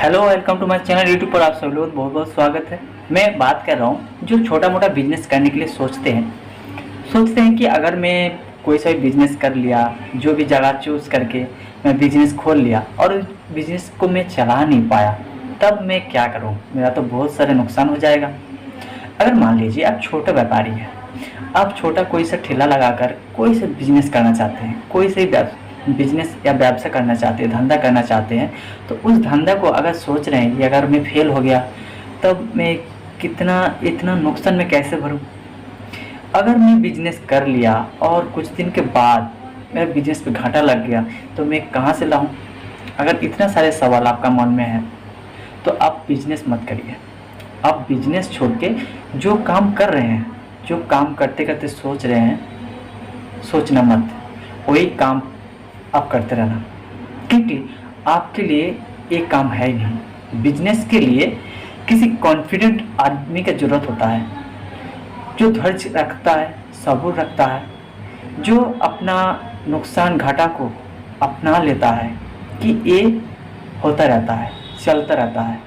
Hello, welcome to my channel. YouTube पर आप सब लोग बहुत बहुत स्वागत है। मैं बात कर रहा हूँ जो छोटा मोटा बिजनेस करने के लिए सोचते हैं कि अगर मैं कोई सा भी बिजनेस कर लिया, जो भी जगह चूज़ करके मैं बिजनेस खोल लिया और उस बिजनेस को मैं चला नहीं पाया, तब मैं क्या करूँ? मेरा तो बहुत सारे नुकसान हो जाएगा। अगर मान लीजिए आप छोटा व्यापारी हैं, आप छोटा कोई सा ठेला लगाकर कोई सा बिजनेस करना चाहते हैं, कोई से बिजनेस या व्यवसाय करना चाहते हैं, धंधा करना चाहते हैं, तो उस धंधा को अगर सोच रहे हैं कि अगर मैं फेल हो गया तब मैं कितना इतना नुकसान मैं कैसे भरूं? अगर मैं बिजनेस कर लिया और कुछ दिन के बाद मेरे बिजनेस पे घाटा लग गया तो मैं कहाँ से लाऊं? अगर इतना सारे सवाल आपका मन में है तो आप बिजनेस मत करिए। आप बिजनेस छोड़ के जो काम कर रहे हैं, जो काम करते करते सोच रहे हैं, सोचना मत, वही काम आप करते रहना, क्योंकि आपके लिए एक काम है ही नहीं। बिजनेस के लिए किसी कॉन्फिडेंट आदमी की ज़रूरत होता है, जो धैर्य रखता है, सब्र रखता है, जो अपना नुकसान घाटा को अपना लेता है कि ये होता रहता है, चलता रहता है।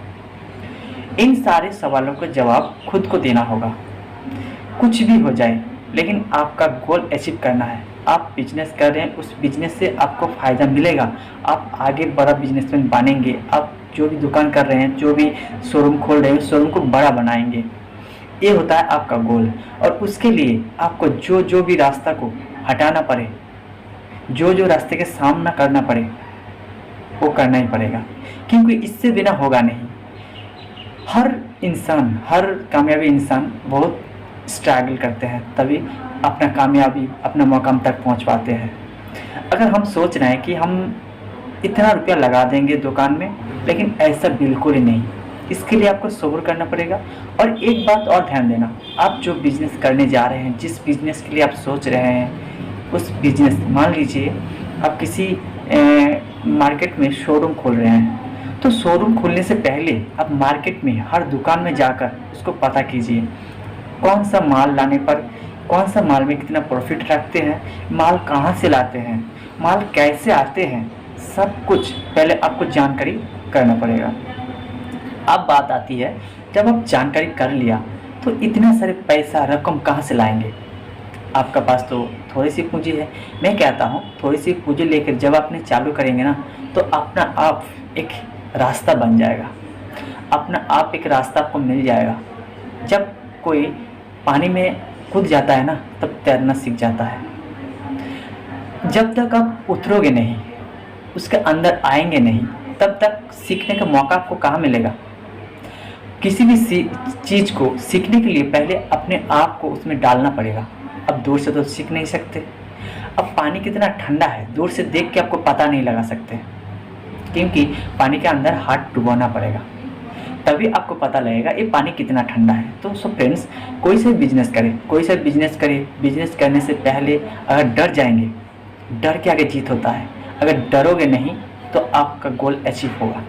इन सारे सवालों का जवाब खुद को देना होगा। कुछ भी हो जाए, लेकिन आपका गोल अचीव करना है। आप बिजनेस कर रहे हैं, उस बिजनेस से आपको फ़ायदा मिलेगा, आप आगे बड़ा बिजनेसमैन बनेंगे। आप जो भी दुकान कर रहे हैं, जो भी शोरूम खोल रहे हैं, शोरूम को बड़ा बनाएंगे। ये होता है आपका गोल। और उसके लिए आपको जो जो भी रास्ता को हटाना पड़े, जो जो रास्ते के सामना करना पड़े, वो करना ही पड़ेगा, क्योंकि इससे बिना होगा नहीं। हर इंसान, हर कामयाबी इंसान बहुत स्ट्रगल करते हैं, तभी अपना कामयाबी, अपना मुकाम तक पहुंच पाते हैं। अगर हम सोच रहे हैं कि हम इतना रुपया लगा देंगे दुकान में, लेकिन ऐसा बिल्कुल ही नहीं। इसके लिए आपको सब्र करना पड़ेगा। और एक बात और ध्यान देना, आप जो बिज़नेस करने जा रहे हैं, जिस बिज़नेस के लिए आप सोच रहे हैं, उस बिज़नेस, मान लीजिए आप किसी मार्केट में शोरूम खोल रहे हैं, तो शोरूम खोलने से पहले आप मार्केट में हर दुकान में जाकर उसको पता कीजिए, कौन सा माल लाने पर, कौन सा माल में कितना प्रॉफिट रखते हैं, माल कहाँ से लाते हैं, माल कैसे आते हैं, सब कुछ पहले आपको जानकारी करना पड़ेगा। अब बात आती है, जब आप जानकारी कर लिया तो इतना सारे पैसा रकम कहाँ से लाएंगे? आपका पास तो थोड़ी सी पूंजी है। मैं कहता हूँ थोड़ी सी पूंजी लेकर जब आपने चालू करेंगे ना, तो अपना आप एक रास्ता बन जाएगा, अपना आप एक रास्ता आपको मिल जाएगा। जब कोई पानी में कूद जाता है ना, तब तैरना सीख जाता है। जब तक आप उतरोगे नहीं, उसके अंदर आएंगे नहीं, तब तक सीखने का मौका आपको कहाँ मिलेगा? किसी भी चीज़ को सीखने के लिए पहले अपने आप को उसमें डालना पड़ेगा। अब दूर से तो सीख नहीं सकते। अब पानी कितना ठंडा है, दूर से देख के आपको पता नहीं लगा सकते, क्योंकि पानी के अंदर हाथ डुबोना पड़ेगा, तभी आपको पता लगेगा ये पानी कितना ठंडा है। तो सो फ्रेंड्स, कोई सा बिजनेस करें, कोई सा बिजनेस करें, बिजनेस करने से पहले अगर डर जाएंगे, डर के आगे जीत होता है। अगर डरोगे नहीं तो आपका गोल अचीव होगा।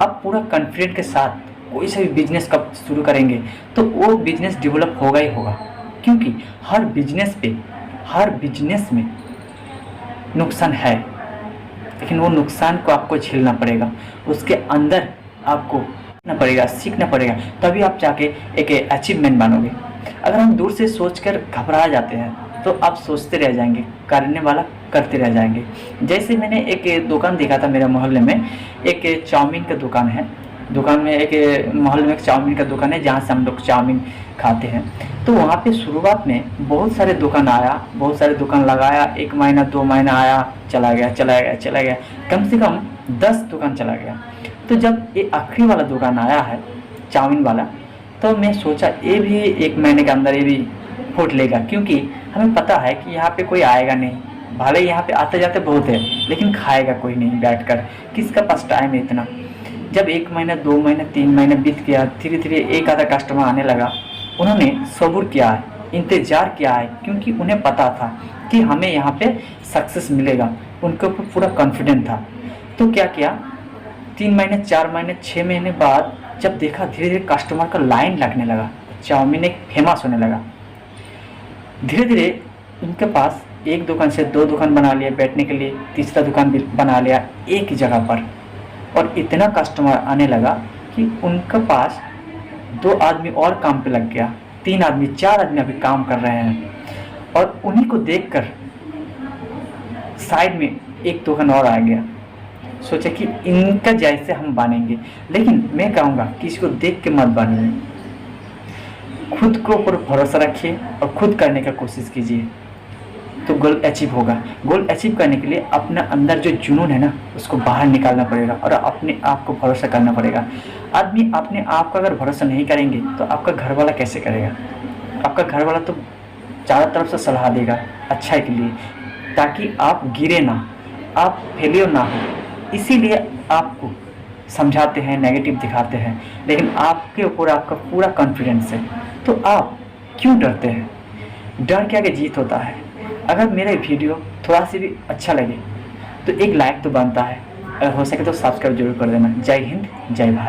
आप पूरा कॉन्फिडेंट के साथ कोई सा भी बिजनेस कब शुरू करेंगे तो वो बिजनेस डेवलप होगा ही होगा, क्योंकि हर बिजनेस में नुकसान है, लेकिन वो नुकसान को आपको झेलना पड़ेगा, उसके अंदर आपको सीखना पड़ेगा, तभी आप जाके एक अचीवमेंट बनोगे। अगर हम दूर से सोचकर घबरा जाते हैं तो आप सोचते रह जाएंगे, करने वाला करते रह जाएंगे। जैसे मैंने एक दुकान देखा था मेरे मोहल्ले में, एक चाउमीन का दुकान है। दुकान में एक मोहल्ले में एक चाउमीन का दुकान है, जहाँ से हम लोग चाउमीन खाते हैं। तो वहाँ पे शुरुआत में बहुत सारे दुकान आया, बहुत सारे दुकान लगाया, 1 महीना 2 महीना आया, चला गया, कम से कम 10 दुकान चला गया। तो जब ये आखिरी वाला दुकान आया है चाउमीन वाला, तो मैं सोचा ये भी 1 महीने के अंदर ये भी फूट लेगा, क्योंकि हमें पता है कि यहाँ पे कोई आएगा नहीं। भले यहाँ पे आते जाते बहुत है, लेकिन खाएगा कोई नहीं बैठकर, किसका पास टाइम है इतना। जब 1 महीना 2 महीना 3 महीना बीत गया, धीरे धीरे एक आधा कस्टमर आने लगा। उन्होंने सब्र किया है, इंतज़ार किया है, क्योंकि उन्हें पता था कि हमें यहाँ पे सक्सेस मिलेगा, उनके ऊपर पूरा कॉन्फिडेंट था। तो क्या किया, 3 महीने 4 महीने 6 महीने बाद जब देखा धीरे धीरे कस्टमर का लाइन लगने लगा, चाउमीन एक फेमस होने लगा। धीरे धीरे उनके पास एक दुकान से 2 दुकान बना लिया बैठने के लिए, तीसरा दुकान भी बना लिया एक जगह पर। और इतना कस्टमर आने लगा कि उनके पास 2 आदमी और काम पे लग गया, 3 आदमी 4 आदमी अभी काम कर रहे हैं। और उन्हीं को देखकर साइड में एक दुकान और आ गया, सोचा कि इनका जैसे हम बनेंगे। लेकिन मैं कहूँगा कि इसको देख के मत बनिए, खुद को ऊपर भरोसा रखिए और खुद करने का कोशिश कीजिए, तो गोल अचीव होगा। गोल अचीव करने के लिए अपना अंदर जो जुनून है ना, उसको बाहर निकालना पड़ेगा और अपने आप को भरोसा करना पड़ेगा। आदमी अपने आप का अगर भरोसा नहीं करेंगे तो आपका घर वाला कैसे करेगा? आपका घर वाला तो चारों तरफ से सलाह देगा अच्छाई के लिए, ताकि आप गिरे ना, आप फेलियर ना हो। इसीलिए आपको समझाते हैं, नेगेटिव दिखाते हैं, लेकिन आपके ऊपर आपका पूरा कॉन्फिडेंस है, तो आप क्यों डरते हैं? डर के आगे जीत होता है। अगर मेरा वीडियो थोड़ा सी भी अच्छा लगे तो एक लाइक तो बनता है, अगर हो सके तो सब्सक्राइब जरूर कर देना। जय हिंद, जय भारत।